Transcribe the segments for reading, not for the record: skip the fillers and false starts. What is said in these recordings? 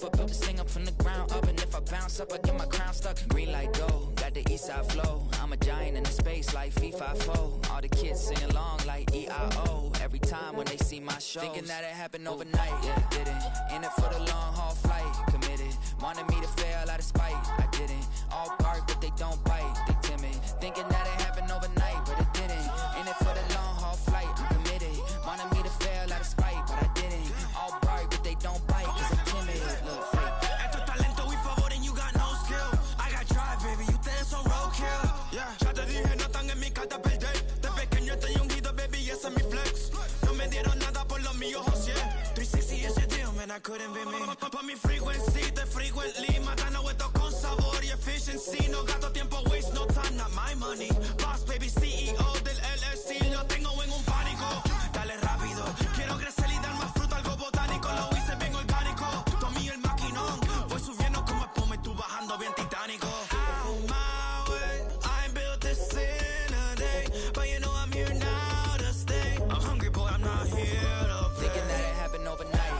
up. I built this thing up from the ground up. And if I bounce up, I get my crown stuck. Green light go, got the east side flow. I'm a giant in the space like FIFA4. All the kids sing along like E-I-O. Every time when they see my show, thinking that it happened overnight. Yeah, didn't. In it for the long haul flight. Committed. Wanted me to fail out of spite. I didn't. All bark, but they don't bite. They timid. Thinking that it happened overnight, but it didn't. In it for the long haul flight. I'm committed. Wanted me to fail out of spite, but I didn't. All bark, but they don't bite, cause I'm timid. Look, hey. Esto es talento, we favor and you got no skill. I got drive, baby, ustedes son roadkill. Yeah, ya te dije, no están en mi carta perder. De pequeño estoy ungido, baby, y ese es mi flex. No me dieron nada por lo mío, José. 360 is your deal, man, I couldn't be me. Pa' mi frequency, te frequently. Matando esto con sabor y efficiency. No gasto tiempo, waste no time, not my money. Boss, baby, CEO del LLC. Lo tengo en un pánico. Dale rápido, quiero crecer y dar más fruto, algo botánico. Lo hice bien orgánico. Tomé el maquinón. Voy subiendo como espuma y tú bajando bien titánico. Out my way, I ain't built this in a day. But you know I'm here now to stay. I'm hungry, boy, I'm not here to play. Thinking that it happened overnight.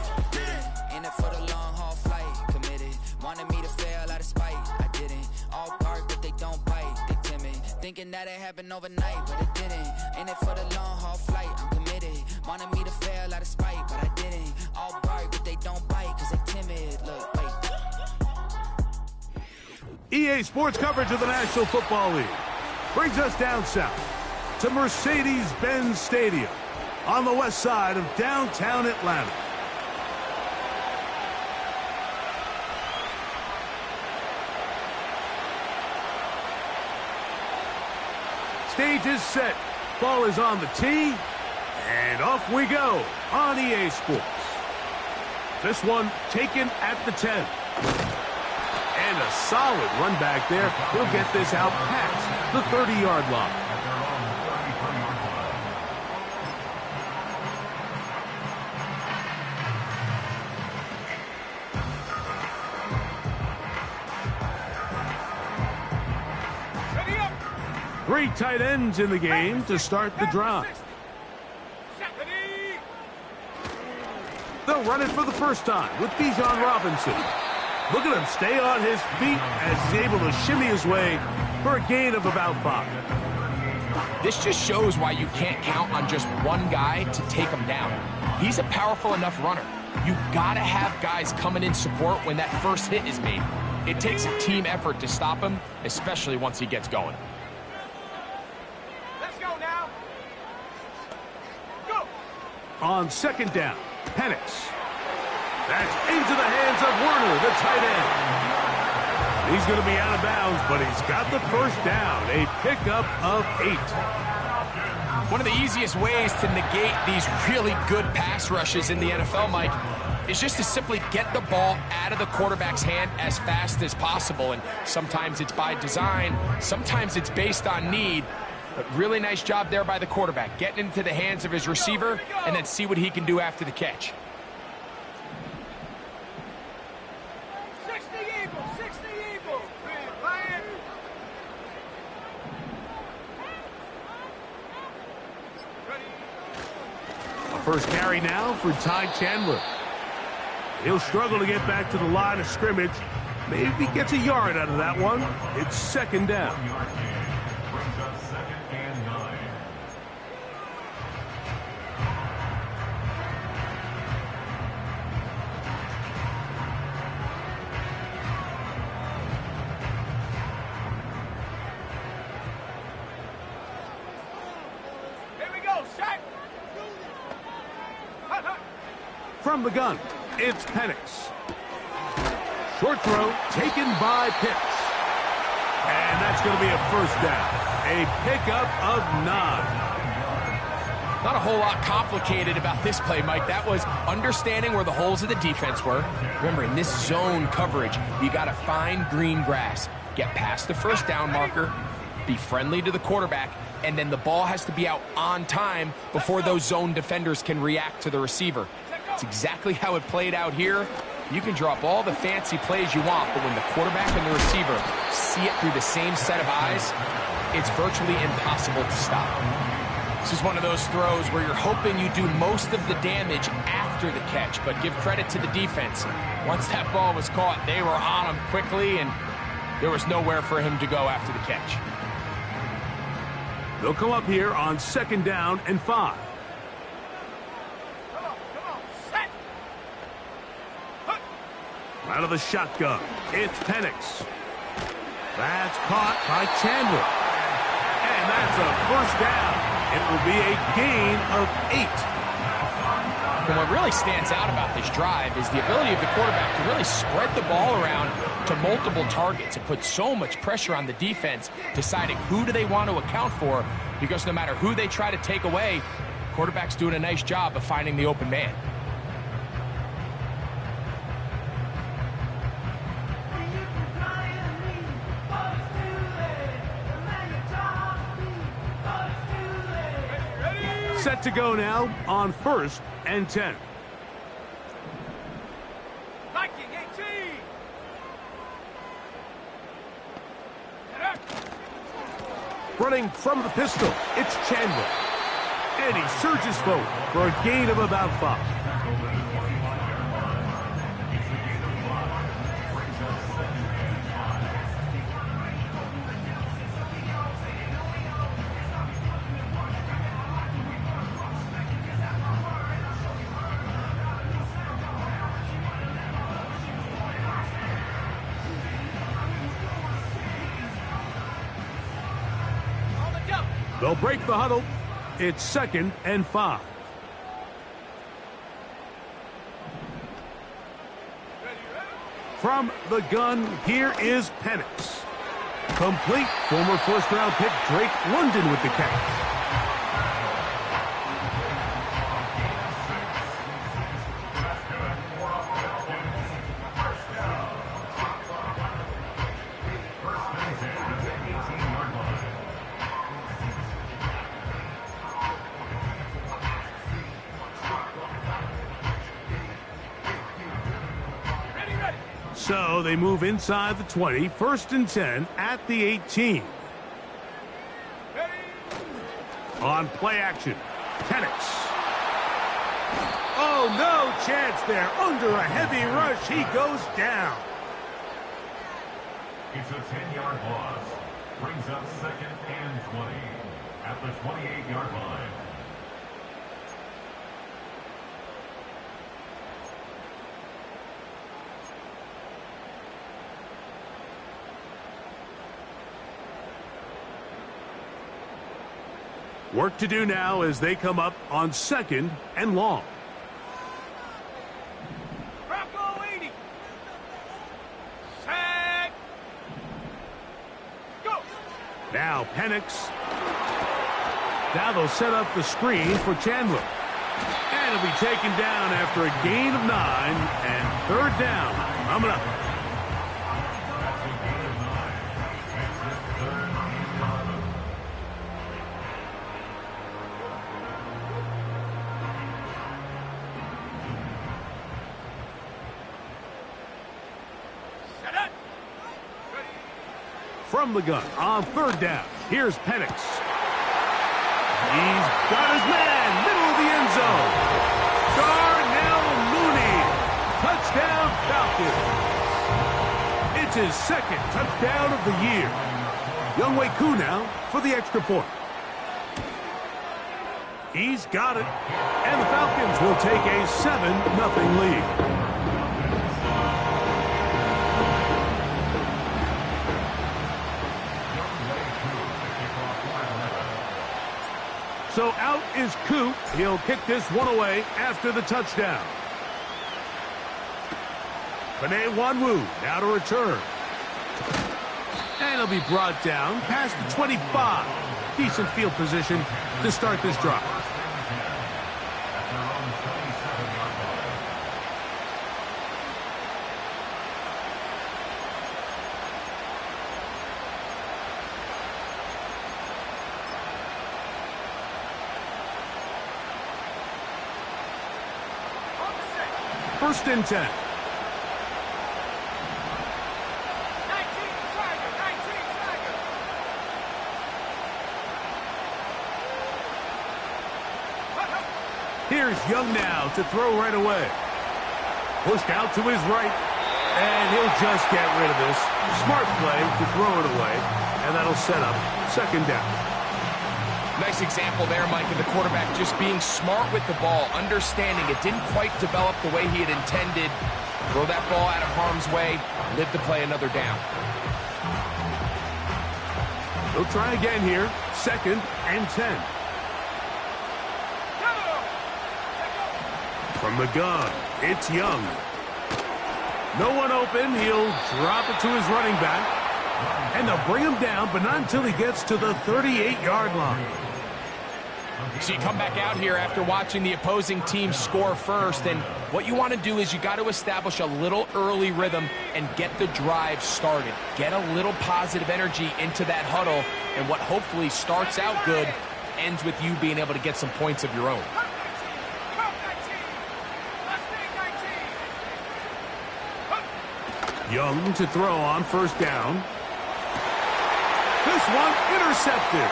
In it for the long haul flight. Committed. Wanted me to fail out of spite. I didn't. All bark, but they don't bite. They timid. Thinking that it happened overnight, but it didn't. In it for the long haul flight. I'm committed. Wanted me to fail out of spite, but I didn't. All bark, but they don't bite, cause they timid. Look, wait. EA Sports coverage of the National Football League brings us down south to Mercedes-Benz Stadium on the west side of downtown Atlanta. Stage is set. Ball is on the tee. And off we go on EA Sports. This one taken at the 10. And a solid run back there. He'll get this out past the 30-yard line. Three tight ends in the game to start the drive. They'll run it for the first time with Bijan Robinson. Look at him stay on his feet as he's able to shimmy his way for a gain of about 5. This just shows why you can't count on just one guy to take him down. He's a powerful enough runner. You gotta have guys coming in support when that first hit is made. It takes a team effort to stop him, especially once he gets going. On second down, Penix. That's into the hands of Werner, the tight end. He's going to be out of bounds, but he's got the first down, a pickup of 8. One of the easiest ways to negate these really good pass rushes in the NFL, Mike, is just to simply get the ball out of the quarterback's hand as fast as possible. And sometimes it's by design, sometimes it's based on need. But really nice job there by the quarterback, getting into the hands of his receiver and then see what he can do after the catch. 60 Eagles. First carry now for Ty Chandler. He'll struggle to get back to the line of scrimmage. Maybe gets a yard out of that one. It's second down. From the gun, it's Penix. Short throw taken by Pitts. And that's going to be a first down. A pickup of 9. Not a whole lot complicated about this play, Mike. That was understanding where the holes of the defense were. Remember, in this zone coverage, you got to find green grass. Get past the first down marker, be friendly to the quarterback, and then the ball has to be out on time before those zone defenders can react to the receiver. It's exactly how it played out here. You can draw up all the fancy plays you want, but when the quarterback and the receiver see it through the same set of eyes, it's virtually impossible to stop. This is one of those throws where you're hoping you do most of the damage after the catch, but give credit to the defense. Once that ball was caught, they were on him quickly, and there was nowhere for him to go after the catch. They'll come up here on 2nd down and 5. Come on, set. Out of the shotgun, it's Penix. That's caught by Chandler. And that's a 1st down. It will be a gain of 8. And what really stands out about this drive is the ability of the quarterback to really spread the ball around to multiple targets. It puts so much pressure on the defense, deciding who do they want to account for, because no matter who they try to take away, the quarterback's doing a nice job of finding the open man. Set to go now on 1st and 10. Viking 18. Running from the pistol, it's Chandler. And he surges forward for a gain of about 5. They'll break the huddle. It's 2nd and 5. From the gun, here is Penix. Complete. Former 1st-round pick Drake London with the catch. So they move inside the 20, 1st and 10 at the 18. On play action, Penix. Oh, no chance there. Under a heavy rush, he goes down. It's a 10-yard loss. Brings up 2nd and 20 at the 28-yard line. Work to do now as they come up on 2nd and long. Bronco 80. Set. Go. Now Penix. Now they'll set up the screen for Chandler. And it'll be taken down after a gain of 9 and 3rd down. Coming up. From the gun on 3rd down. Here's Penix. He's got his man, middle of the end zone. Darnell Mooney. Touchdown Falcons. It's his 2nd touchdown of the year. Younghoe Koo now for the extra point. He's got it. And the Falcons will take a 7-0 lead. So out is Koo. He'll kick this one away after the touchdown. Penei Wanwu now to return. And he'll be brought down past the 25. Decent field position to start this drive. First and 10. 19 Tiger. Here's Young now to throw right away. Pushed out to his right, and he'll just get rid of this. Smart play to throw it away, and that'll set up second down. Nice example there, Mike, of the quarterback just being smart with the ball, understanding it didn't quite develop the way he had intended. Throw that ball out of harm's way, live to play another down. They'll try again here, 2nd and 10. From the gun, it's Young. No one open. He'll drop it to his running back. And they'll bring him down, but not until he gets to the 38-yard line. So you come back out here after watching the opposing team score first, and what you want to do is you got to establish a little early rhythm and get the drive started. Get a little positive energy into that huddle, and what hopefully starts out good ends with you being able to get some points of your own. Young to throw on first down. This one intercepted.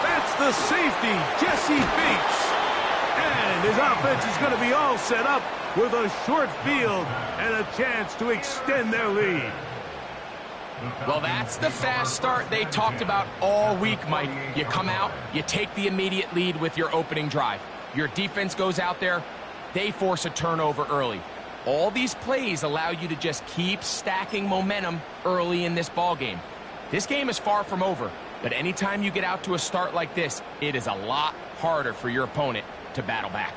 That's the safety, Jesse Bates. And his offense is going to be all set up with a short field and a chance to extend their lead. Well, that's the fast start they talked about all week, Mike. You come out, you take the immediate lead with your opening drive. Your defense goes out there, they force a turnover early. All these plays allow you to just keep stacking momentum early in this ball game. This game is far from over, but anytime you get out to a start like this, it is a lot harder for your opponent to battle back.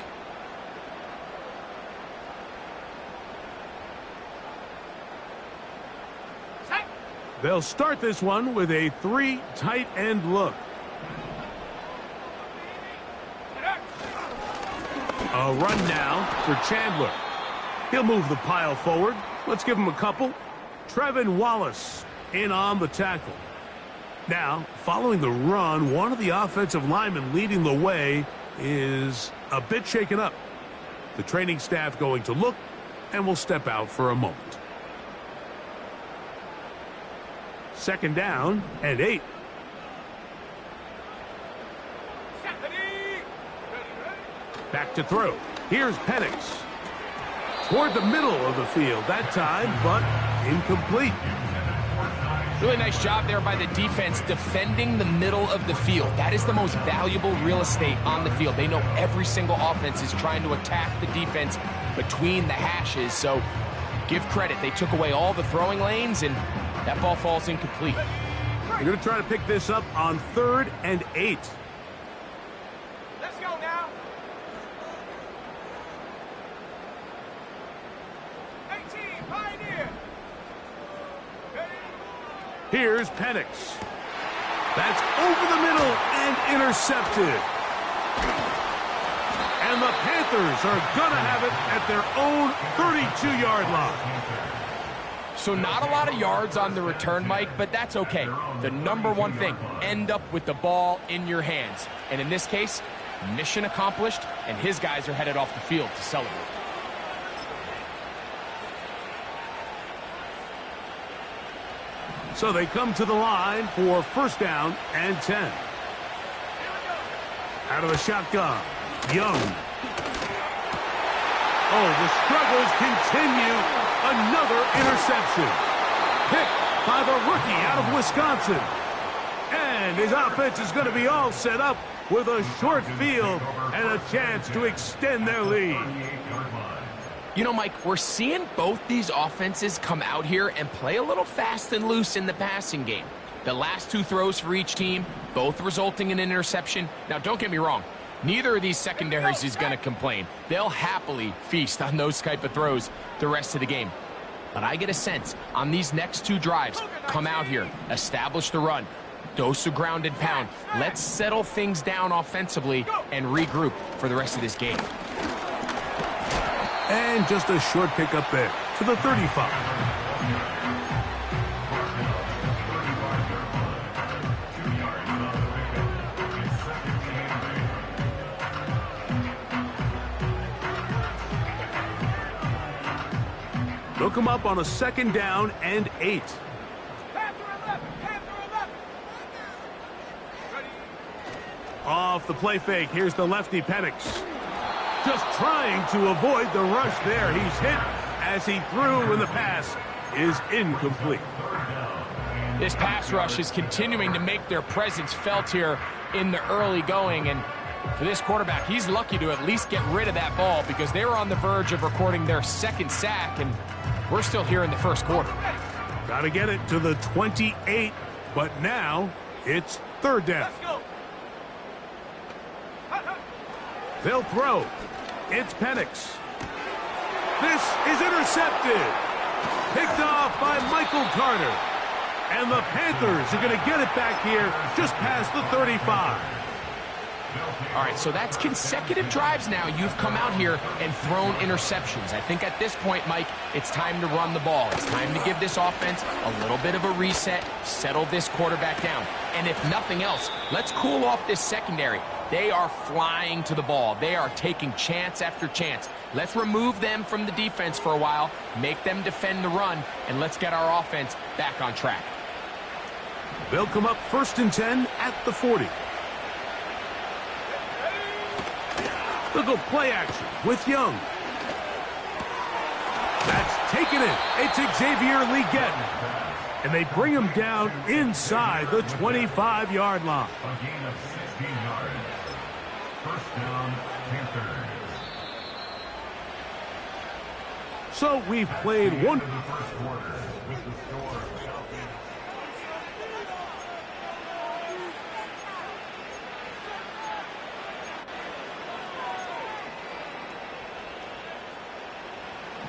They'll start this one with a 3 tight end look. A run now for Chandler. He'll move the pile forward. Let's give him a couple. Trevin Wallace in on the tackle. Now, following the run, one of the offensive linemen leading the way is a bit shaken up. The training staff going to look and will step out for a moment. 2nd down and 8. Back to throw. Here's Penix. Toward the middle of the field that time, but incomplete. Really nice job there by the defense defending the middle of the field. That is the most valuable real estate on the field. They know every single offense is trying to attack the defense between the hashes, so give credit. They took away all the throwing lanes, and that ball falls incomplete. They're going to try to pick this up on 3rd and 8. Let's go now. 18, Pioneer. Here's Penix. That's over the middle and intercepted. And the Panthers are going to have it at their own 32-yard line. So not a lot of yards on the return, Mike, but that's okay. The number one thing, end up with the ball in your hands. And in this case, mission accomplished, and his guys are headed off the field to celebrate. So they come to the line for 1st down and 10. Out of the shotgun, Young. Oh, the struggles continue. Another interception. Picked by the rookie out of Wisconsin. And his offense is going to be all set up with a short field and a chance to extend their lead. You know, Mike, we're seeing both these offenses come out here and play a little fast and loose in the passing game. The last 2 throws for each team, both resulting in an interception. Now, don't get me wrong. Neither of these secondaries is going to complain. They'll happily feast on those type of throws the rest of the game. But I get a sense on these next 2 drives, come out here, establish the run, dose of ground and pound. Let's settle things down offensively and regroup for the rest of this game. And just a short pickup there to the 35. They'll come up on a 2nd down and 8. Panther 11, Panther 11. Off the play fake, here's the lefty Penix. Just trying to avoid the rush there. He's hit as he threw, and the pass is incomplete. This pass rush is continuing to make their presence felt here in the early going, and for this quarterback, he's lucky to at least get rid of that ball because they were on the verge of recording their second sack, and we're still here in the first quarter. Got to get it to the 28, but now it's third down. Let's go. They'll throw. It's Penix. This is intercepted. Picked off by Michael Carter. And the Panthers are going to get it back here just past the 35. All right, so that's consecutive drives now. You've come out here and thrown interceptions. I think at this point, Mike, it's time to run the ball. It's time to give this offense a little bit of a reset, settle this quarterback down. And if nothing else, let's cool off this secondary. They are flying to the ball. They are taking chance after chance. Let's remove them from the defense for a while, make them defend the run, and let's get our offense back on track. They'll come up 1st and 10 at the 40. They'll go play action with Young. That's taken in. It's Xavier Legette. And they bring him down inside the 25-yard line. A gain of 16 yards. First down, Panthers. So we've played one. In the first quarter, with the score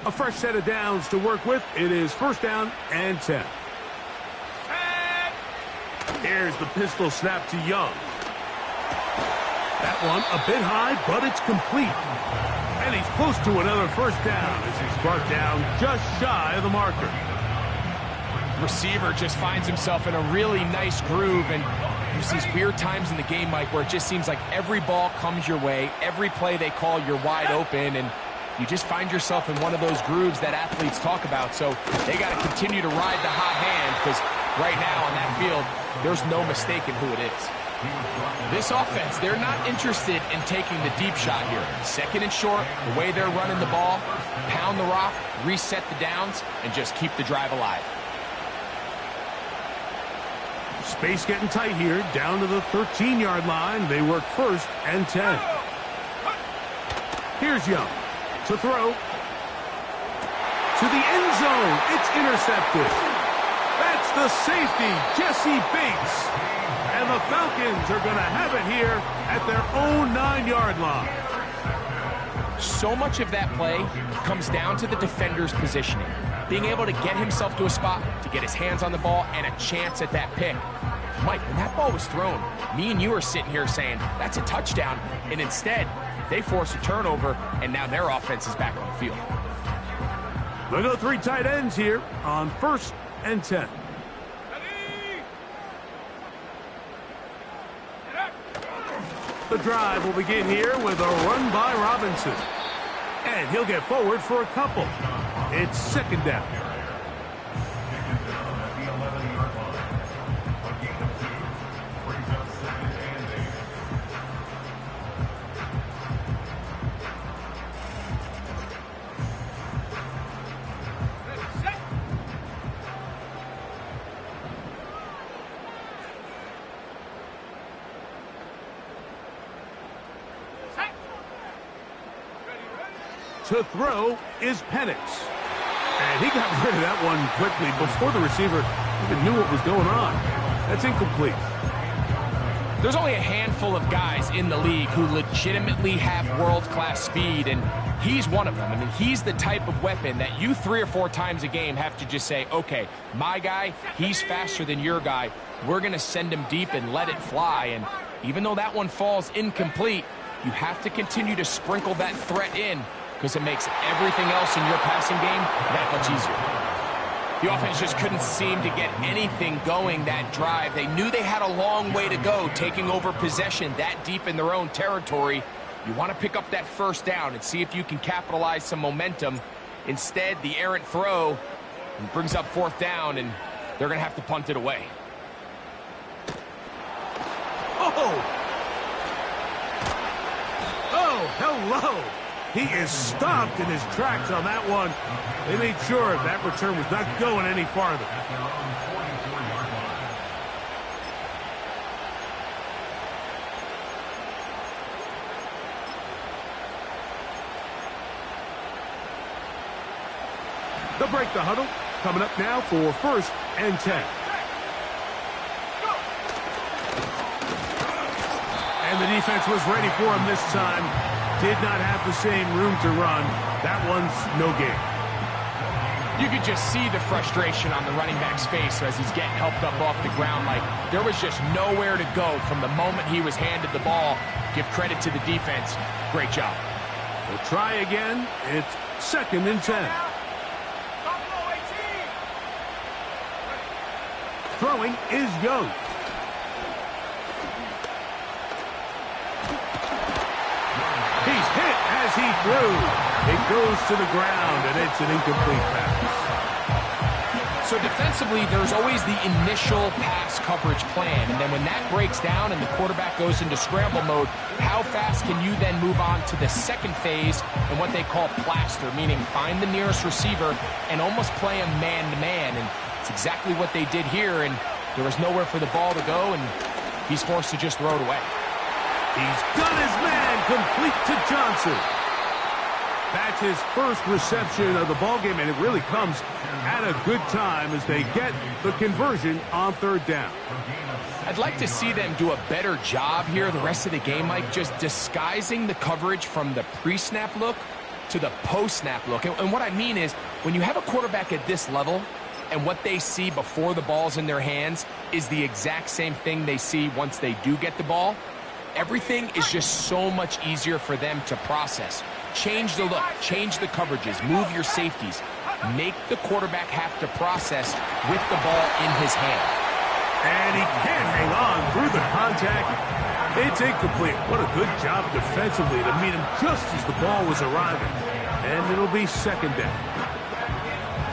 A fresh set of downs to work with. It is 1st down and 10. Here's the pistol snap to Young. That one a bit high, but it's complete. And he's close to another 1st down as he's brought down just shy of the marker. Receiver just finds himself in a really nice groove, and there's these weird times in the game, Mike, where it just seems like every ball comes your way, every play they call, you're wide open, and you just find yourself in one of those grooves that athletes talk about. So they got to continue to ride the hot hand, because right now on that field, there's no mistaking who it is. This offense, they're not interested in taking the deep shot here. 2nd and short, the way they're running the ball, pound the rock, reset the downs, and just keep the drive alive. Space getting tight here, down to the 13-yard line. They work 1st and 10. Here's Young to throw. To the end zone. It's intercepted. That's the safety, Jesse Bates. And the Falcons are going to have it here at their own 9-yard line. So much of that play comes down to the defender's positioning. Being able to get himself to a spot, to get his hands on the ball, and a chance at that pick. Mike, when that ball was thrown, me and you are sitting here saying, that's a touchdown. And instead, they force a turnover, and now their offense is back on the field. They'll go 3 tight ends here on 1st and 10. The drive will begin here with a run by Robinson. And he'll get forward for a couple. It's 2nd down. To throw is Penix. And he got rid of that one quickly before the receiver even knew what was going on. That's incomplete. There's only a handful of guys in the league who legitimately have world-class speed, and he's one of them. I mean, he's the type of weapon that you 3 or 4 times a game have to just say, okay, my guy, he's faster than your guy. We're going to send him deep and let it fly. And even though that one falls incomplete, you have to continue to sprinkle that threat in, because it makes everything else in your passing game that much easier. The offense just couldn't seem to get anything going that drive. They knew they had a long way to go, taking over possession that deep in their own territory. You want to pick up that 1st down and see if you can capitalize some momentum. Instead, the errant throw brings up 4th down, and they're going to have to punt it away. Oh, hello. He is stopped in his tracks on that one. They made sure that return was not going any farther. At their own 44-yard line. They'll break the huddle. Coming up now for 1st and 10. And the defense was ready for him this time. Did not have the same room to run. That one's no gain. You could just see the frustration on the running back's face as he's getting helped up off the ground. Like, there was just nowhere to go from the moment he was handed the ball. Give credit to the defense. Great job. We'll try again. It's 2nd and 10. Throwing is Young. He's hit as he threw. It goes to the ground, and it's an incomplete pass. So defensively, there's always the initial pass coverage plan, and then when that breaks down and the quarterback goes into scramble mode, how fast can you then move on to the second phase and what they call plaster, meaning find the nearest receiver and almost play him man-to-man, and it's exactly what they did here, and there was nowhere for the ball to go, and he's forced to just throw it away. He's got his man complete to Johnson. That's his first reception of the ballgame, and it really comes at a good time as they get the conversion on 3rd down. I'd like to see them do a better job here the rest of the game, Mike, just disguising the coverage from the pre-snap look to the post-snap look. And what I mean is, when you have a quarterback at this level, and what they see before the ball's in their hands is the exact same thing they see once they do get the ball, everything is just so much easier for them to process. Change the look, change the coverages, move your safeties. Make the quarterback have to process with the ball in his hand. And he can't hang on through the contact. It's incomplete. What a good job defensively to meet him just as the ball was arriving. And it'll be 2nd down.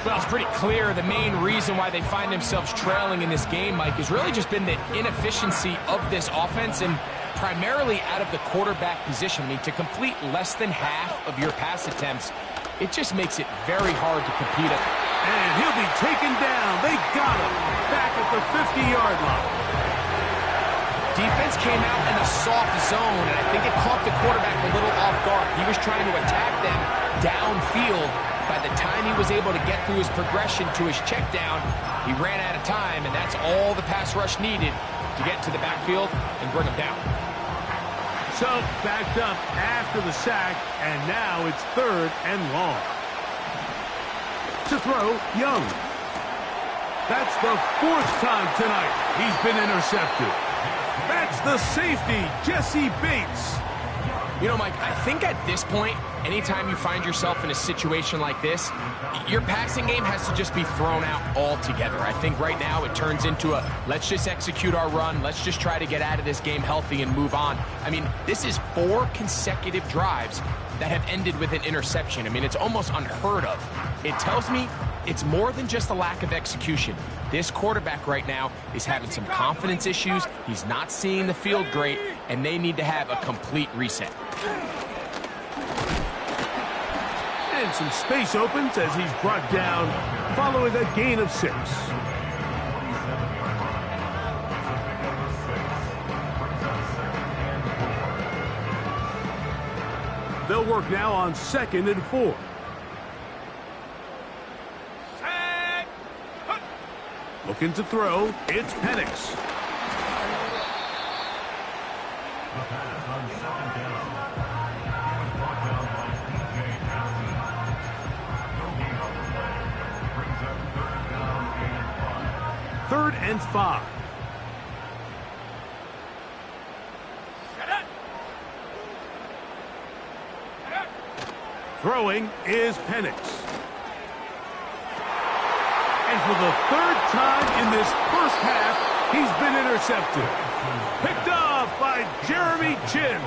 Well, it's pretty clear the main reason why they find themselves trailing in this game, Mike, has really just been the inefficiency of this offense and primarily out of the quarterback position. I mean, to complete less than half of your pass attempts, it just makes it very hard to compete. And he'll be taken down. They got him back at the 50-yard line. Defense came out in a soft zone, and I think it caught the quarterback a little off guard. He was trying to attack them downfield. By the time he was able to get through his progression to his check down, he ran out of time, and that's all the pass rush needed to get to the backfield and bring him down. So, backed up after the sack, and now it's 3rd and long. To throw, Young. That's the 4th time tonight he's been intercepted. That's the safety, Jesse Bates. You know, Mike, I think at this point, anytime you find yourself in a situation like this, your passing game has to just be thrown out altogether. I think right now it turns into a, let's just execute our run, let's just try to get out of this game healthy and move on. I mean, this is 4 consecutive drives that have ended with an interception. I mean, it's almost unheard of. It tells me it's more than just a lack of execution. This quarterback right now is having some confidence issues. He's not seeing the field great, and they need to have a complete reset. And some space opens as he's brought down following a gain of 6. They'll work now on 2nd and 4. Looking to throw, it's Penix. Third and 5. Throwing is Penix. And for the 3rd time in this first half, he's been intercepted. Picked off by Jeremy Chinn.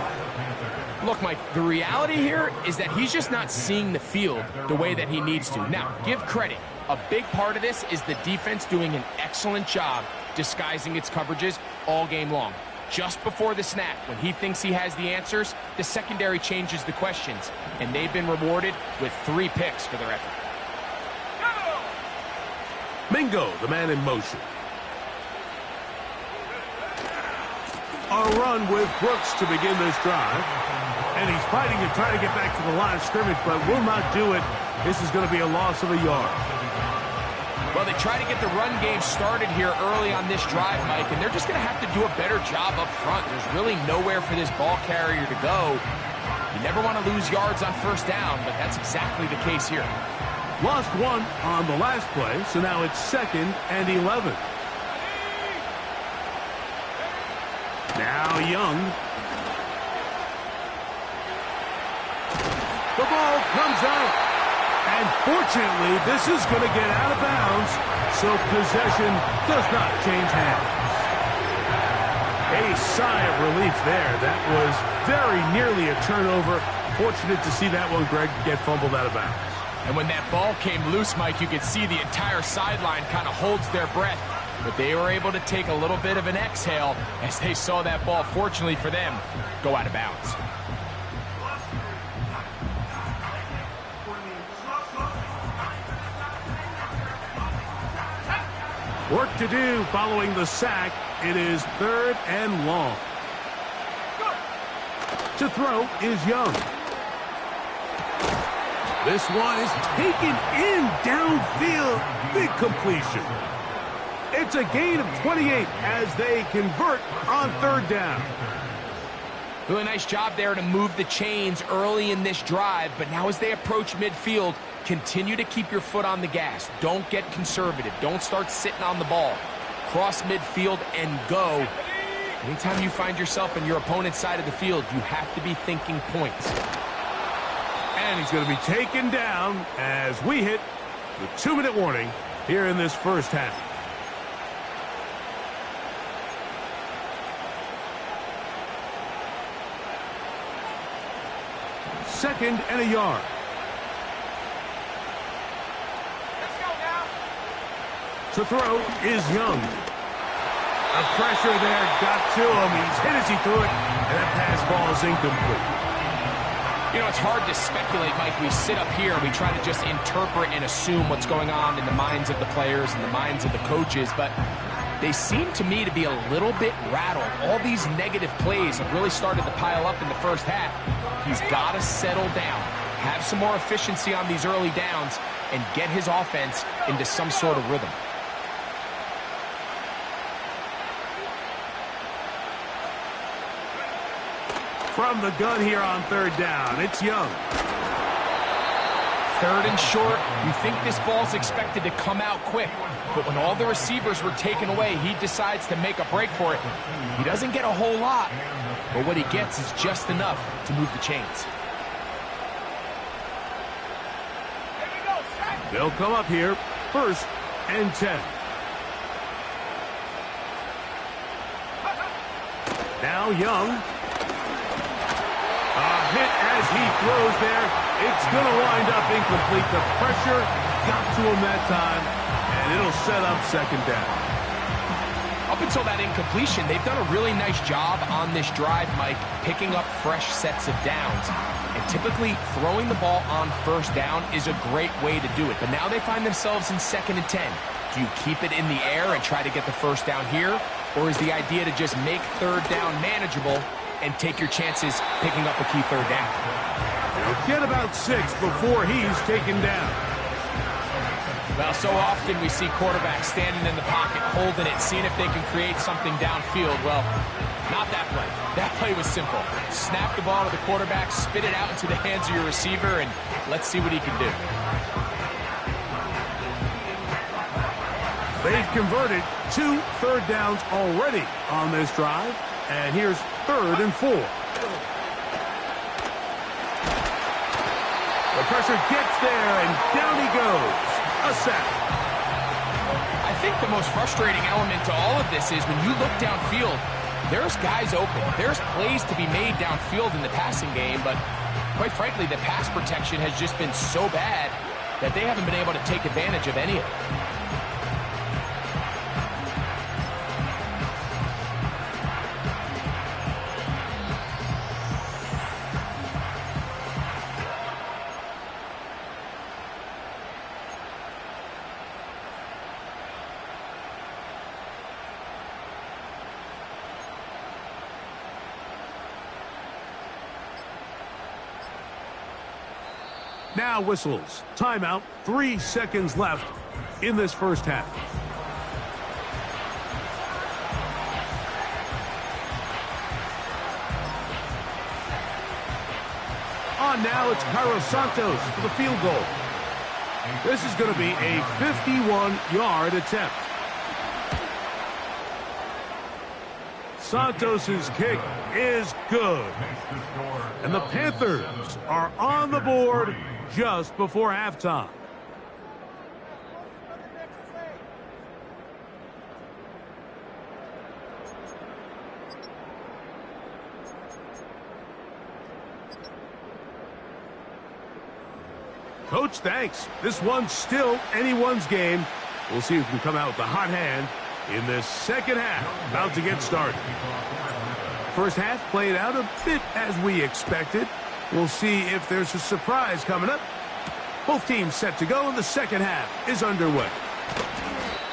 Look, Mike, the reality here is that he's just not seeing the field the way that he needs to. Now, give credit. A big part of this is the defense doing an excellent job disguising its coverages all game long. Just before the snap, when he thinks he has the answers, the secondary changes the questions, and they've been rewarded with 3 picks for their effort. Mingo, the man in motion. A run with Brooks to begin this drive. And he's fighting to try to get back to the line of scrimmage, but will not do it. This is going to be a loss of a yard. Well, they try to get the run game started here early on this drive, Mike, and they're just going to have to do a better job up front. There's really nowhere for this ball carrier to go. You never want to lose yards on first down, but that's exactly the case here. Lost 1 on the last play, so now it's 2nd and 11. Now Young. The ball comes out. And fortunately, this is going to get out of bounds, so possession does not change hands. A sigh of relief there. That was very nearly a turnover. Fortunate to see that one, Greg, get fumbled out of bounds. And when that ball came loose, Mike, you could see the entire sideline kind of holds their breath. But they were able to take a little bit of an exhale as they saw that ball, fortunately for them, go out of bounds. Work to do following the sack. It is 3rd and long. To throw is Young. This one is taken in downfield. Big completion. It's a gain of 28 as they convert on 3rd down. Really nice job there to move the chains early in this drive, but now as they approach midfield, continue to keep your foot on the gas. Don't get conservative. Don't start sitting on the ball. Cross midfield and go. Anytime you find yourself on your opponent's side of the field, you have to be thinking points. And he's going to be taken down as we hit the 2-minute warning here in this first half. Second and a yard. Let's go now. To throw is Young. A pressure there got to him. He's hit as he threw it, and that pass ball is incomplete. You know, it's hard to speculate, Mike. We sit up here and we try to just interpret and assume what's going on in the minds of the players and the minds of the coaches, but they seem to me to be a little bit rattled. All these negative plays have really started to pile up in the first half. He's got to settle down, have some more efficiency on these early downs, and get his offense into some sort of rhythm. From the gun here on 3rd down, it's Young. 3rd and short, you think this ball's expected to come out quick, but when all the receivers were taken away, he decides to make a break for it. He doesn't get a whole lot, but what he gets is just enough to move the chains. They'll come up here, 1st and 10. Now Young. A hit as he throws there. It's going to wind up incomplete. The pressure got to him that time, and it'll set up 2nd down. Up until that incompletion, they've done a really nice job on this drive, Mike, picking up fresh sets of downs. And typically, throwing the ball on 1st down is a great way to do it. But now they find themselves in 2nd and 10. Do you keep it in the air and try to get the 1st down here? Or is the idea to just make 3rd down manageable and take your chances picking up a key 3rd down? They'll get about 6 before he's taken down. Well, so often we see quarterbacks standing in the pocket, holding it, seeing if they can create something downfield. Well, not that play. That play was simple. Snap the ball to the quarterback, spit it out into the hands of your receiver, and let's see what he can do. They've converted 2 3rd downs already on this drive. And here's 3rd and 4. The pressure gets there, and down he goes. A sack. I think the most frustrating element to all of this is when you look downfield, there's guys open. There's plays to be made downfield in the passing game, but quite frankly, the pass protection has just been so bad that they haven't been able to take advantage of any of it. Now whistles. Timeout. 3 seconds left in this first half. On now, it's Carlos Santos for the field goal. This is going to be a 51-yard attempt. Santos's kick is good. And the Panthers are on the board just before halftime. Coach, thanks. This one's still anyone's game. We'll see who can come out with the hot hand in this second half. About to get started. First half played out a bit as we expected. We'll see if there's a surprise coming up. Both teams set to go, and the second half is underway.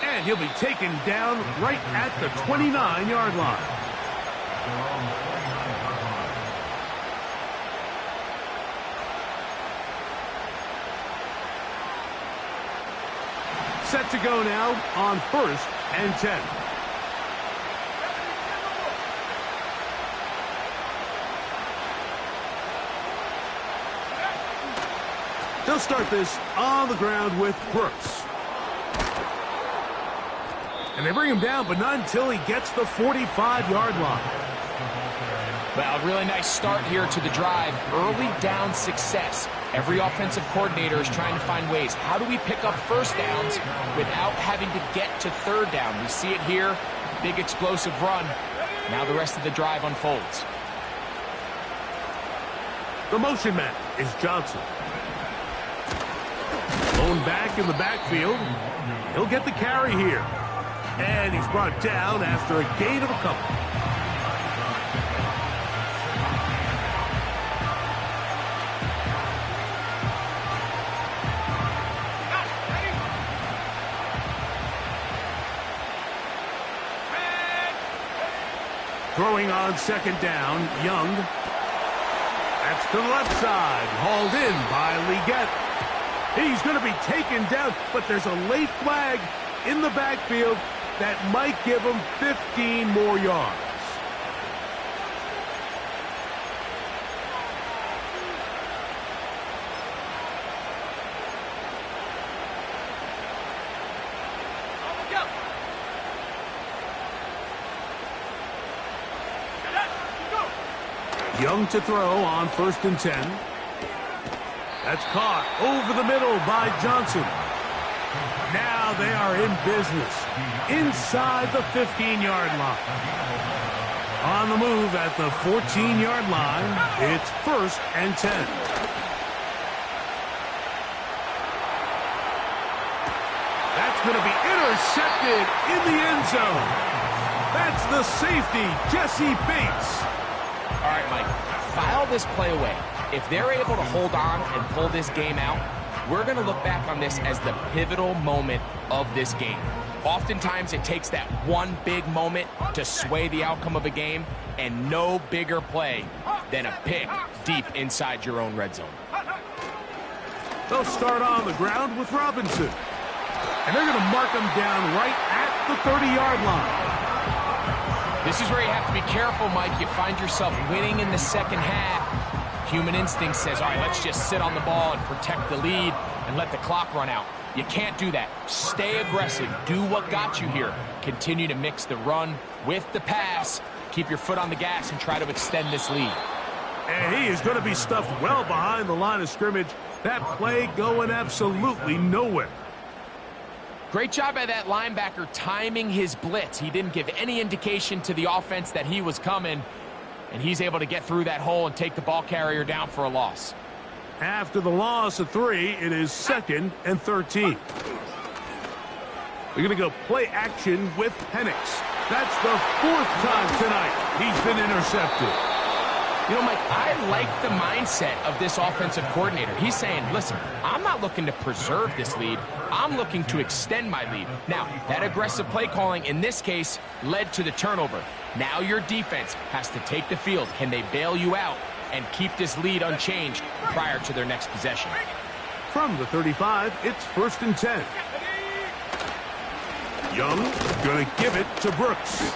And he'll be taken down right at the 29-yard line. Set to go now on 1st and 10. They'll start this on the ground with Brooks. And they bring him down, but not until he gets the 45-yard line. Well, really nice start here to the drive. Early down success. Every offensive coordinator is trying to find ways. How do we pick up first downs without having to get to third down? We see it here. Big explosive run. Now the rest of the drive unfolds. The motion man is Johnson. Thrown back in the backfield. He'll get the carry here. And he's brought down after a gain of a couple. Throwing on second down, Young. That's to the left side, hauled in by Leggett. He's going to be taken down, but there's a late flag in the backfield that might give him 15 more yards. Young to throw on 1st and 10. That's caught over the middle by Johnson. Now they are in business inside the 15-yard line. On the move at the 14-yard line, it's 1st and 10. That's going to be intercepted in the end zone. That's the safety, Jesse Bates. All right, Mike, file this play away. If they're able to hold on and pull this game out, we're going to look back on this as the pivotal moment of this game. Oftentimes, it takes that one big moment to sway the outcome of a game, and no bigger play than a pick deep inside your own red zone. They'll start on the ground with Robinson. And they're going to mark him down right at the 30-yard line. This is where you have to be careful, Mike. You find yourself winning in the second half. Human instinct says, all right, let's just sit on the ball and protect the lead and let the clock run out. You can't do that. Stay aggressive. Do what got you here. Continue to mix the run with the pass. Keep your foot on the gas and try to extend this lead. And he is going to be stuffed well behind the line of scrimmage. That play going absolutely nowhere. Great job by that linebacker timing his blitz. He didn't give any indication to the offense that he was coming, and he's able to get through that hole and take the ball carrier down for a loss. After the loss of 3, it is 2nd and 13. We're going to go play action with Penix. That's the 4th time tonight he's been intercepted. You know, Mike, I like the mindset of this offensive coordinator. He's saying, listen, I'm not looking to preserve this lead. I'm looking to extend my lead. Now, that aggressive play calling in this case led to the turnover. Now your defense has to take the field. Can they bail you out and keep this lead unchanged prior to their next possession? From the 35, it's 1st and 10. Young going to give it to Brooks.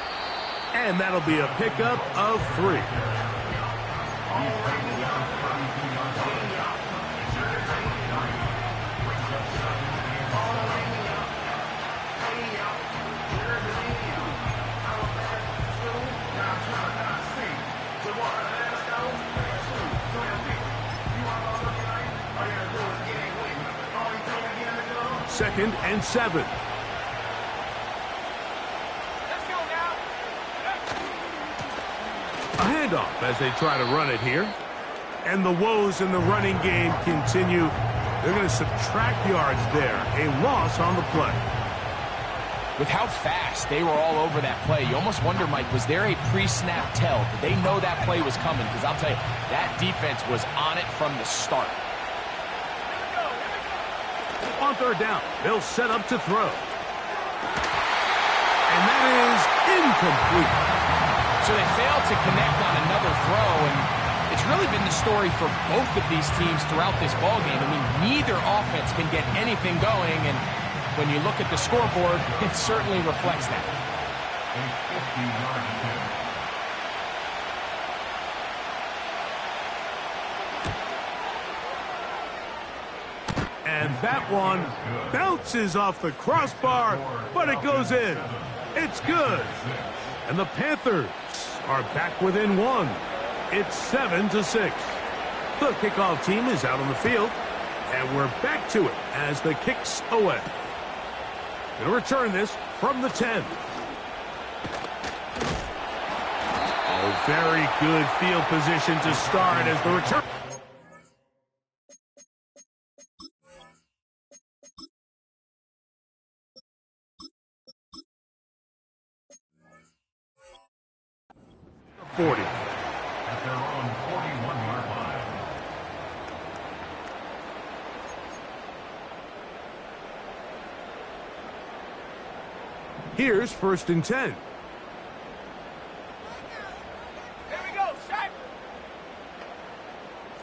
And that'll be a pickup of 3. Second and 7. A handoff as they try to run it here. And the woes in the running game continue. They're going to subtract yards there. A loss on the play. With how fast they were all over that play, you almost wonder, Mike, was there a pre-snap tell? Did they know that play was coming? Because I'll tell you, that defense was on it from the start. On 3rd down, they'll set up to throw. And that is incomplete. So they failed to connect on another throw, and it's really been the story for both of these teams throughout this ballgame. I mean, neither offense can get anything going, and when you look at the scoreboard, it certainly reflects that. And that one bounces off the crossbar, but it goes in. It's good. And the Panthers are back within 1. It's 7-6. The kickoff team is out on the field, and we're back to it as the kick's away. Going to return this from the 10. Oh, very good field position to start as the return. At their own 41-yard line. Here's 1st and 10. Here we go, Shaq.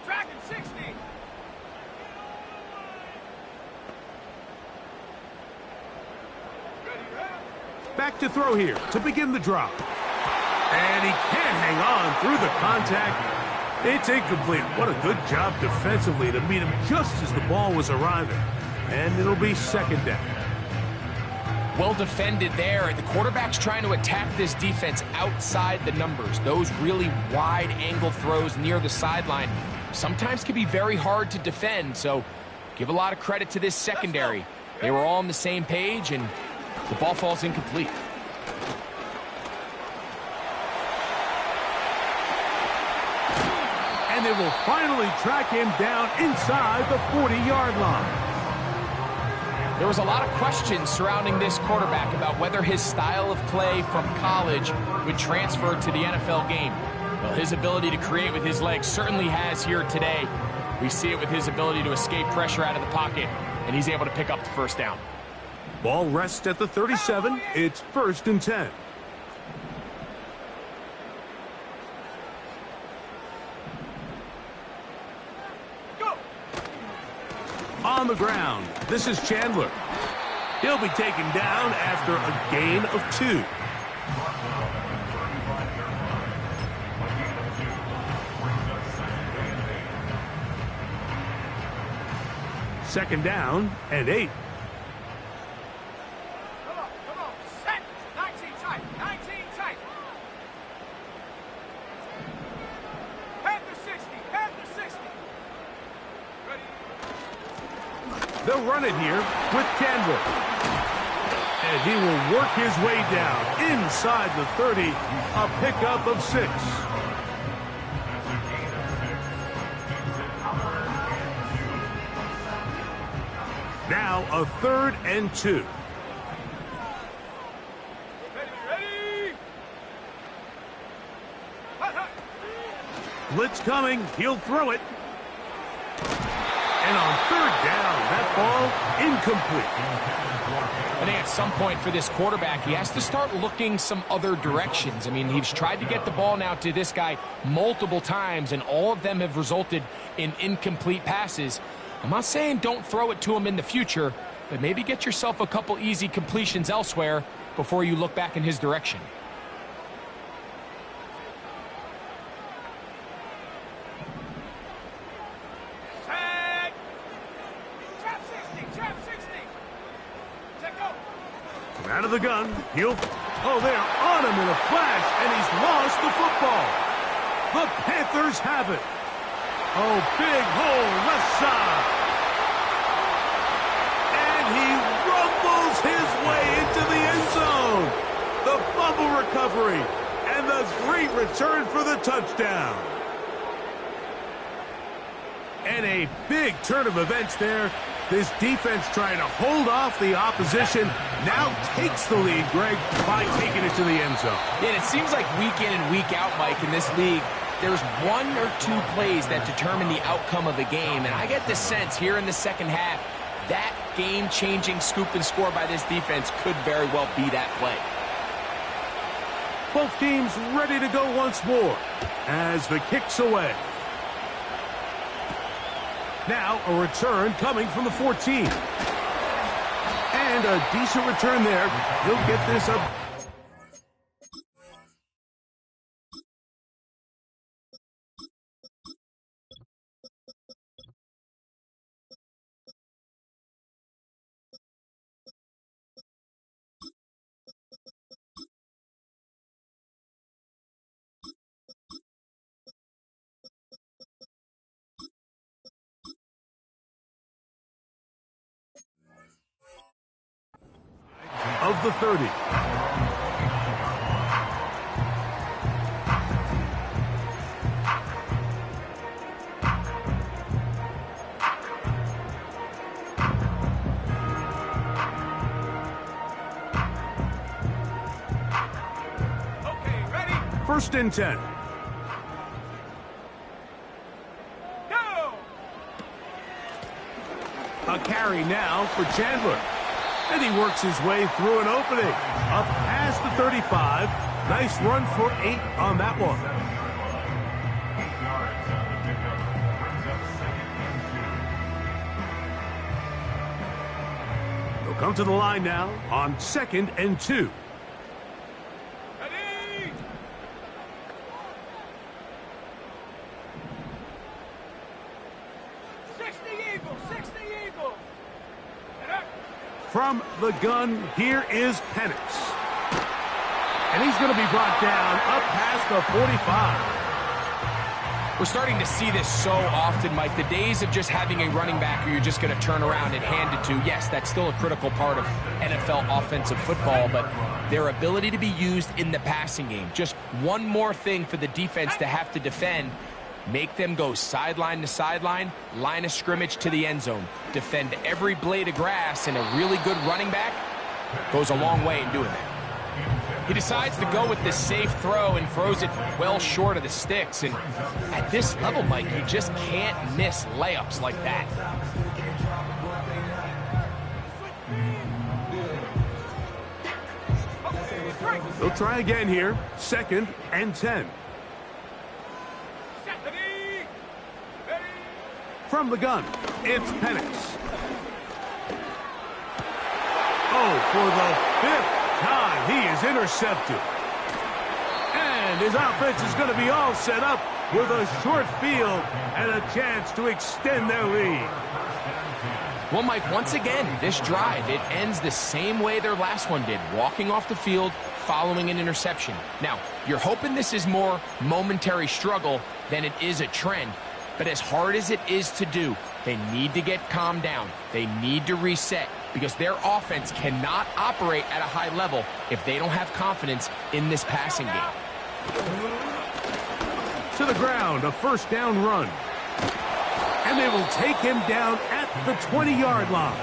Striking 60. Back to throw here to begin the drop. And he can't hang on through the contact. It's incomplete. What a good job defensively to meet him just as the ball was arriving. And it'll be 2nd down. Well defended there. The quarterback's trying to attack this defense outside the numbers. Those really wide angle throws near the sideline sometimes can be very hard to defend. So give a lot of credit to this secondary. They were all on the same page, and the ball falls incomplete. And they will finally track him down inside the 40-yard line. There was a lot of questions surrounding this quarterback about whether his style of play from college would transfer to the NFL game. Well, his ability to create with his legs certainly has here today. We see it with his ability to escape pressure out of the pocket, and he's able to pick up the 1st down. Ball rests at the 37. It's 1st and 10. On the ground, this is Chandler. He'll be taken down after a gain of 2. Second down and 8. Come on, set. 19 tight, 19 tight. Panther 60, Panther 60. Ready? They'll run it here with Chandler. And he will work his way down inside the 30, a pickup of 6. Now a 3rd and 2. Ready? Blitz coming. He'll throw it. And on 3rd down, that ball incomplete. I think at some point for this quarterback, he has to start looking some other directions. I mean, he's tried to get the ball now to this guy multiple times, and all of them have resulted in incomplete passes. I'm not saying don't throw it to him in the future, but maybe get yourself a couple easy completions elsewhere before you look back in his direction. Set. Trap 60, trap 60. Check go. From out of the gun, he'll... Oh, they're on him in a flash, and he's lost the football. The Panthers have it. Oh, big hole, left side. And he rumbles his way into the end zone. The fumble recovery and the great return for the touchdown. And a big turn of events there. This defense trying to hold off the opposition now takes the lead, Greg, by taking it to the end zone. Yeah, it seems like week in and week out, Mike, in this league, there's one or two plays that determine the outcome of a game. And I get the sense here in the second half, that game-changing scoop and score by this defense could very well be that play. Both teams ready to go once more as the kick's away. Now a return coming from the 14. And a decent return there. He'll get this up. Of the 30. Okay, ready? First and 10. Go! A carry now for Chandler. And he works his way through an opening. Up past the 35. Nice run for 8 on that one. 8 yards on the pickup. Brings up second and 2. They'll come to the line now on 2nd and 2. Ready? Eagle. From the gun, here is Penix. And he's going to be brought down up past the 45. We're starting to see this so often, Mike. The days of just having a running back who you're just going to turn around and hand it to, yes, that's still a critical part of NFL offensive football, but their ability to be used in the passing game. Just one more thing for the defense to have to defend. Make them go sideline to sideline, line of scrimmage to the end zone. Defend every blade of grass, and a really good running back goes a long way in doing that. He decides to go with this safe throw and throws it well short of the sticks. And at this level, Mike, you just can't miss layups like that. They'll try again here. 2nd and 10. From the gun, it's Penix. Oh, for the 5th time, he is intercepted. And his offense is going to be all set up with a short field and a chance to extend their lead. Well, Mike, once again, this drive, it ends the same way their last one did, walking off the field, following an interception. Now, you're hoping this is more momentary struggle than it is a trend. But as hard as it is to do, they need to get calmed down. They need to reset because their offense cannot operate at a high level if they don't have confidence in this passing game. To the ground, a first down run. And they will take him down at the 20-yard line.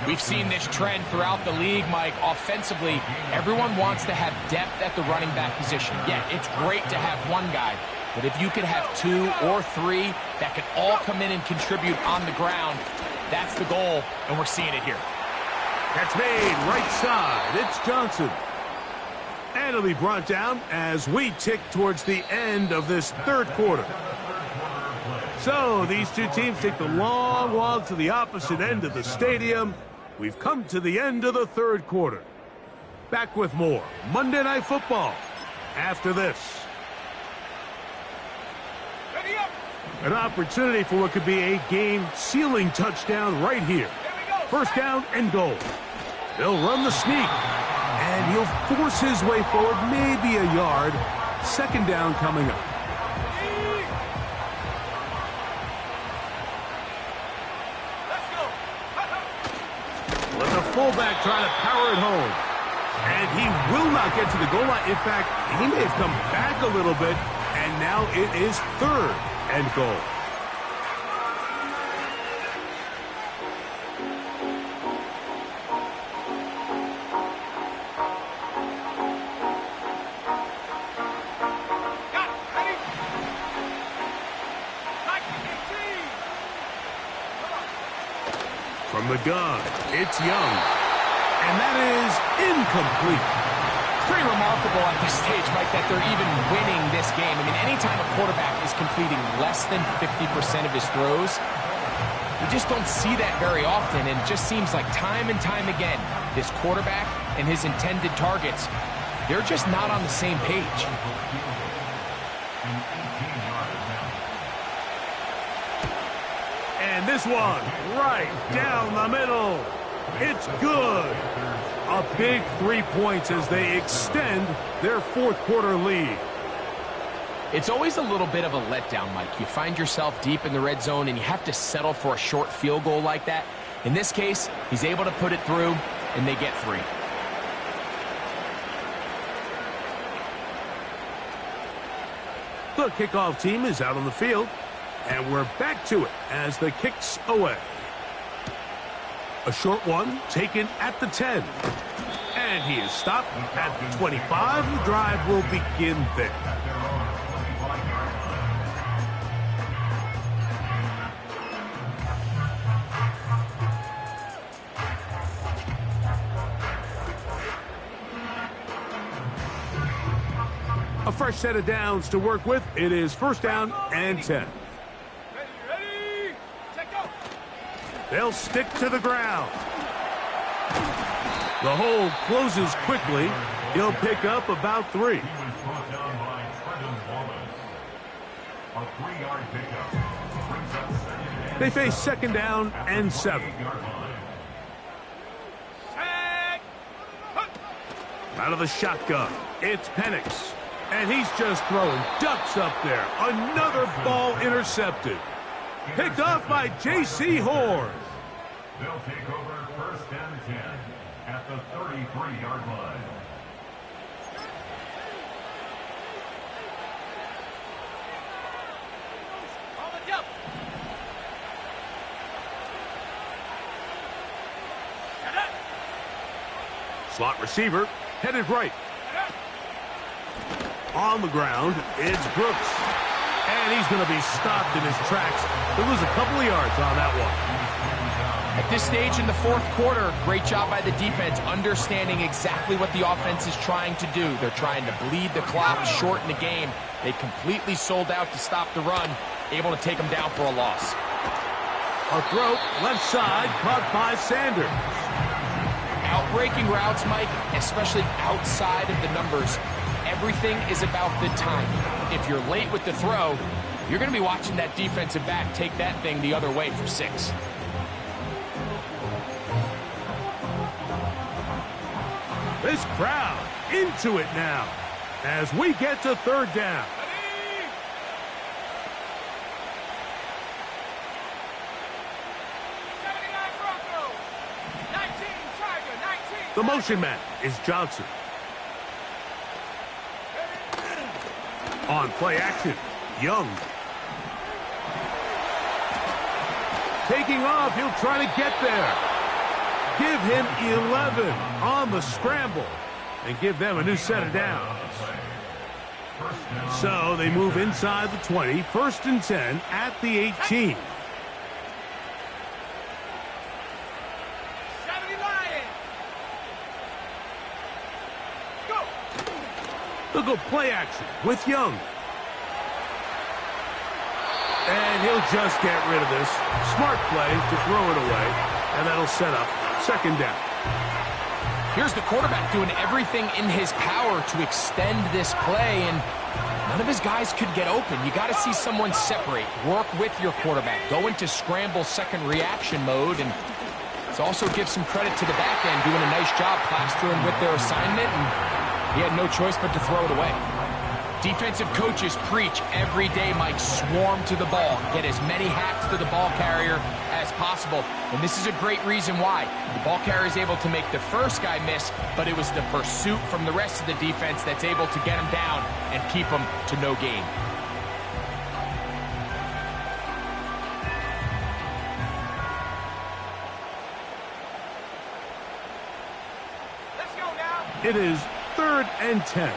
We've seen this trend throughout the league, Mike. Offensively, everyone wants to have depth at the running back position. Yeah, it's great to have one guy. But if you could have 2 or 3 that could all come in and contribute on the ground, that's the goal, and we're seeing it here. Catch made, right side. It's Johnson. And it'll be brought down as we tick towards the end of this third quarter. So these two teams take the long walk to the opposite end of the stadium. We've come to the end of the third quarter. Back with more Monday Night Football after this. Ready up. An opportunity for what could be a game-sealing touchdown right here. First down and goal. They'll run the sneak, and he'll force his way forward, maybe a yard. Second down coming up. Let's go. Let the fullback try to power it home. And he will not get to the goal line. In fact, he may have come back a little bit, and now it is third and goal. Got it. Ready? 1918. From the gun, it's Young. And that is incomplete. It's pretty remarkable at this stage, Mike, that they're even winning this game. I mean, anytime a quarterback is completing less than 50% of his throws, you just don't see that very often. And it just seems like time and time again, this quarterback and his intended targets, they're just not on the same page. And this one, right down the middle. It's good. A big 3 points as they extend their fourth quarter lead. It's always a little bit of a letdown, Mike. You find yourself deep in the red zone and you have to settle for a short field goal like that. In this case, he's able to put it through, and they get 3. The kickoff team is out on the field, and we're back to it as the kick's away. A short one taken at the 10. And he is stopped at the 25. The drive will begin there. A fresh set of downs to work with. It is first down and 10. Ready. Check go. They'll stick to the ground. The hold closes quickly. He'll pick up about 3. He was brought down by Trenton Wallace. A 3-yard pickup brings up second and They face second down and 7. 8-yard line. Set. Out of the shotgun, it's Penix. And he's just throwing ducks up there. Another ball intercepted. Picked off by J.C. Horn. They'll take over first and 10 at the 33-yard line. On the jump. Set up. Slot receiver headed right. On the ground, it's Brooks. And he's going to be stopped in his tracks. He'll lose a couple of yards on that one. At this stage in the fourth quarter, great job by the defense understanding exactly what the offense is trying to do. They're trying to bleed the clock, shorten the game. They completely sold out to stop the run, able to take them down for a loss. A throw left side caught by Sanders. Outbreaking routes, Mike, especially outside of the numbers, everything is about the timing. If you're late with the throw, you're going to be watching that defensive back take that thing the other way for 6. This crowd into it now as we get to third down. Ready. 79 Broncos. 19 Tiger. 19. The motion man is Johnson. On play action, Young. Taking off, he'll try to get there. Give him 11 on the scramble and give them a new set of downs. So they move inside the 20, first and 10 at the 18. 70 Lions. Go. They'll go play action with Young. And he'll just get rid of this. Smart play to throw it away, and that'll set up second down. Here's the quarterback doing everything in his power to extend this play, and none of his guys could get open. You got to see someone separate, work with your quarterback, go into scramble second reaction mode, and let's also give some credit to the back end doing a nice job plastering with their assignment, and he had no choice but to throw it away. Defensive coaches preach every day, Mike, swarm to the ball. Get as many hacks to the ball carrier as possible. And this is a great reason why. The ball carrier is able to make the first guy miss, but it was the pursuit from the rest of the defense that's able to get him down and keep him to no gain. Let's go now. It is 3rd and 10.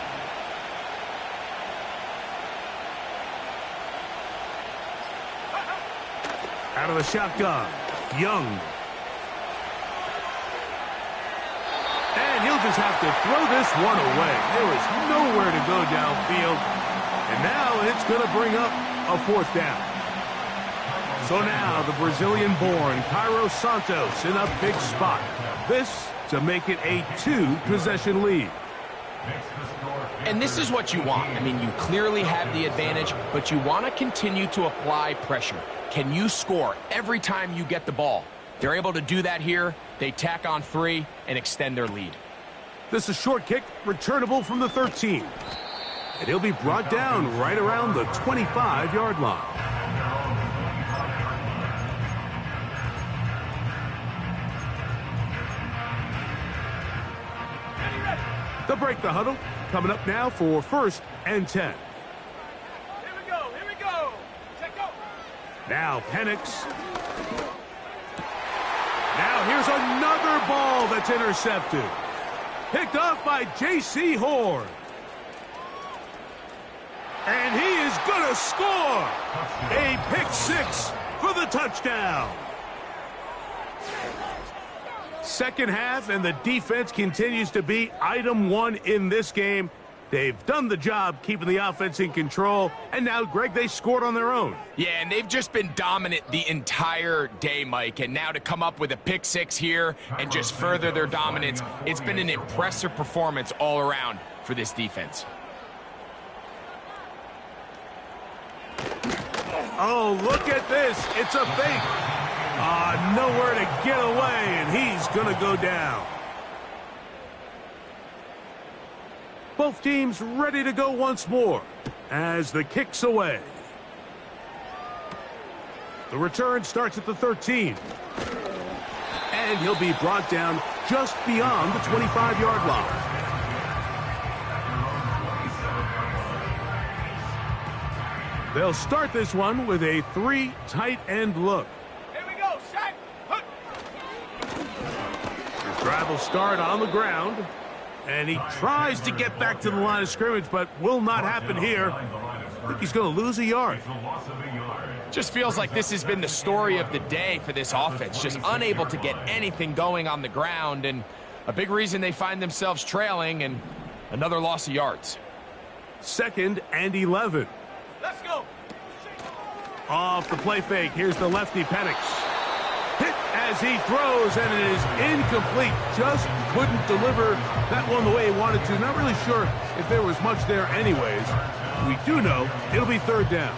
Out of the shotgun, Young. And he'll just have to throw this one away. There was nowhere to go downfield. And now it's going to bring up a 4th down. So now the Brazilian-born Cairo Santos in a big spot. This to make it a 2-possession lead. And this is what you want. I mean, you clearly have the advantage, but you want to continue to apply pressure. Can you score every time you get the ball? They're able to do that here. They tack on 3 and extend their lead. This is a short kick, returnable from the 13. And he'll be brought down right around the 25-yard line. They'll break the huddle. Coming up now for 1st and 10. Here we go. Here we go. Check go. Now Penix. Now here's another ball that's intercepted. Picked off by J.C. Horn. And he is going to score. A pick 6 for the touchdown. Second half, and the defense continues to be item 1 in this game. They've done the job keeping the offense in control, and now, Greg, they scored on their own. Yeah, and they've just been dominant the entire day, Mike, and now to come up with a pick 6 here and just further their dominance, it's been an impressive performance all around for this defense. Oh, look at this. It's a fake. Nowhere to get away, and he's going to go down. Both teams ready to go once more as the kick's away. The return starts at the 13. And he'll be brought down just beyond the 25-yard line. They'll start this one with a 3 tight end look. Here we go. Set. Hook. His drive will start on the ground. And he tries to get back to the line of scrimmage, but will not happen here. I think he's going to lose a yard. Just feels like this has been the story of the day for this offense. Just unable to get anything going on the ground, and a big reason they find themselves trailing, and another loss of yards. 2nd and 11. Let's go. Off the play fake, here's the lefty Penix. Hit as he throws, and it is incomplete. Just couldn't deliver that one the way he wanted to. Not really sure if there was much there anyways. We do know it'll be 3rd down.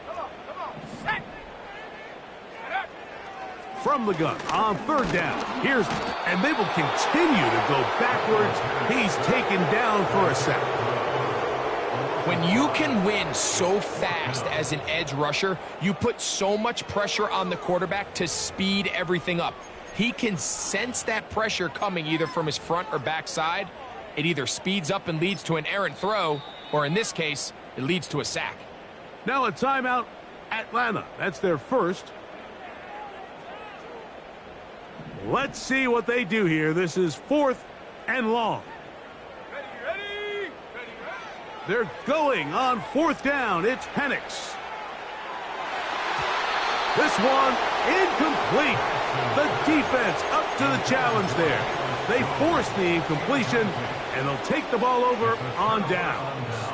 Come on. Set. From the gun on 3rd down. And they will continue to go backwards. He's taken down for a sack. When you can win so fast as an edge rusher, you put so much pressure on the quarterback to speed everything up. He can sense that pressure coming either from his front or back side. It either speeds up and leads to an errant throw, or in this case, it leads to a sack. Now a timeout, Atlanta. That's their first. Let's see what they do here. This is 4th and long. Ready. They're going on 4th down. It's Penix. This one incomplete. The defense up to the challenge there. They force the incompletion, and they'll take the ball over on downs.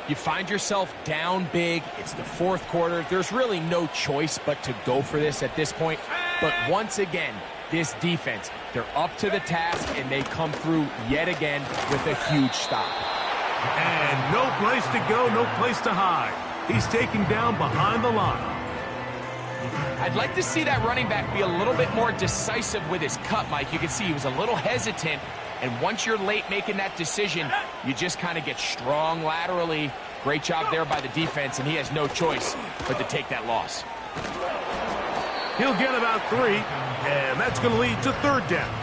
You find yourself down big. It's the fourth quarter. There's really no choice but to go for this at this point. But once again, this defense, they're up to the task, and they come through yet again with a huge stop. And no place to go, no place to hide. He's taken down behind the line. I'd like to see that running back be a little bit more decisive with his cut, Mike. You can see he was a little hesitant, and once you're late making that decision, you just kind of get strong laterally. Great job there by the defense, and he has no choice but to take that loss. He'll get about 3, and that's going to lead to third down.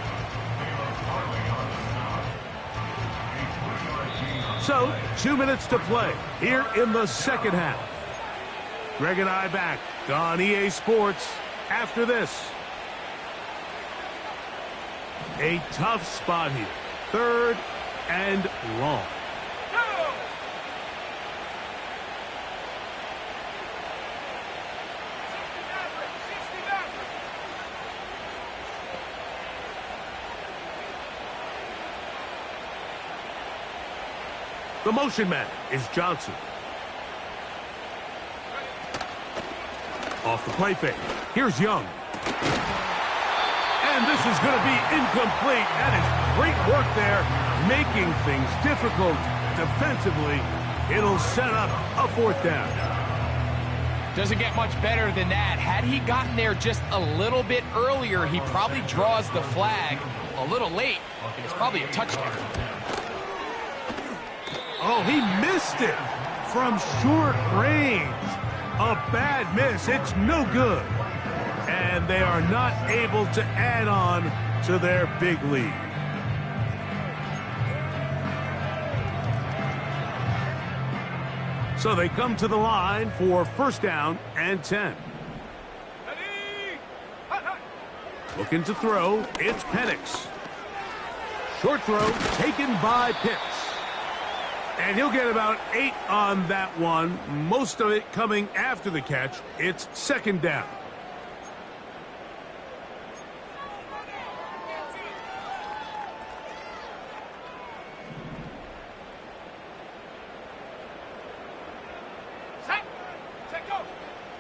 So, 2 minutes to play here in the second half. Greg and I back on EA Sports after this. A tough spot here. 3rd and long. The motion man is Johnson. Off the play fake. Here's Young. And this is going to be incomplete. That is great work there, making things difficult defensively. It'll set up a 4th down. Doesn't get much better than that. Had he gotten there just a little bit earlier, he probably draws the flag a little late, and it's probably a touchdown. Oh, he missed it from short range. A bad miss. It's no good. And they are not able to add on to their big lead. So they come to the line for 1st down and 10. Looking to throw. It's Penix. Short throw taken by Pitts. And he'll get about 8 on that one, most of it coming after the catch. It's 2nd down.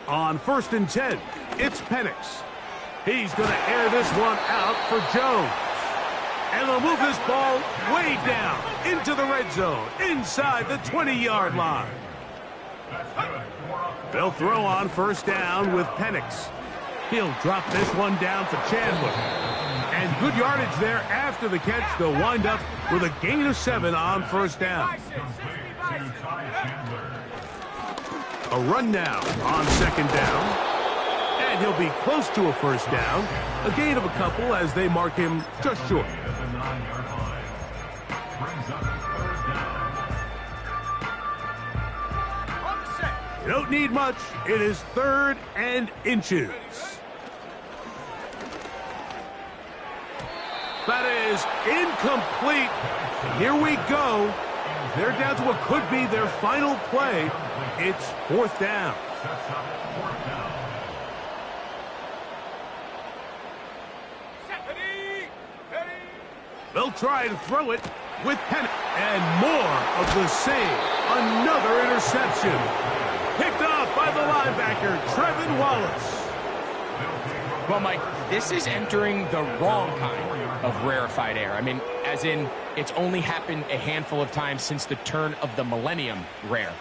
On 1st and 10, it's Penix. He's going to air this one out for Jones. And they'll move this ball way down into the red zone, inside the 20-yard line. They'll throw on 1st down with Penix. He'll drop this one down for Chandler. And good yardage there after the catch. They'll wind up with a gain of 7 on 1st down. A run now on 2nd down. And he'll be close to a 1st down. A gain of a couple as they mark him just short. You don't need much. It is 3rd and inches. That is incomplete. Here we go. They're down to what could be their final play. It's 4th down. They'll try and throw it with Penix. And more of the same. Another interception. Picked off by the linebacker, Trevin Wallace. Well, Mike, this is entering the wrong kind of rarefied air. I mean, as in, it's only happened a handful of times since the turn of the millennium rare.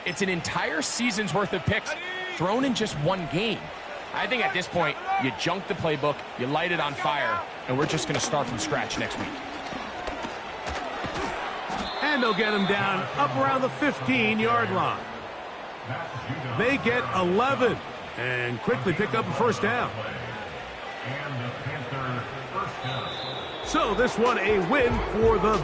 It's an entire season's worth of picks thrown in just one game. I think at this point, you junk the playbook, you light it on fire, and we're just going to start from scratch next week. And they'll get him down up around the 15-yard line. They get 11 and quickly pick up a 1st down. So this one a win for the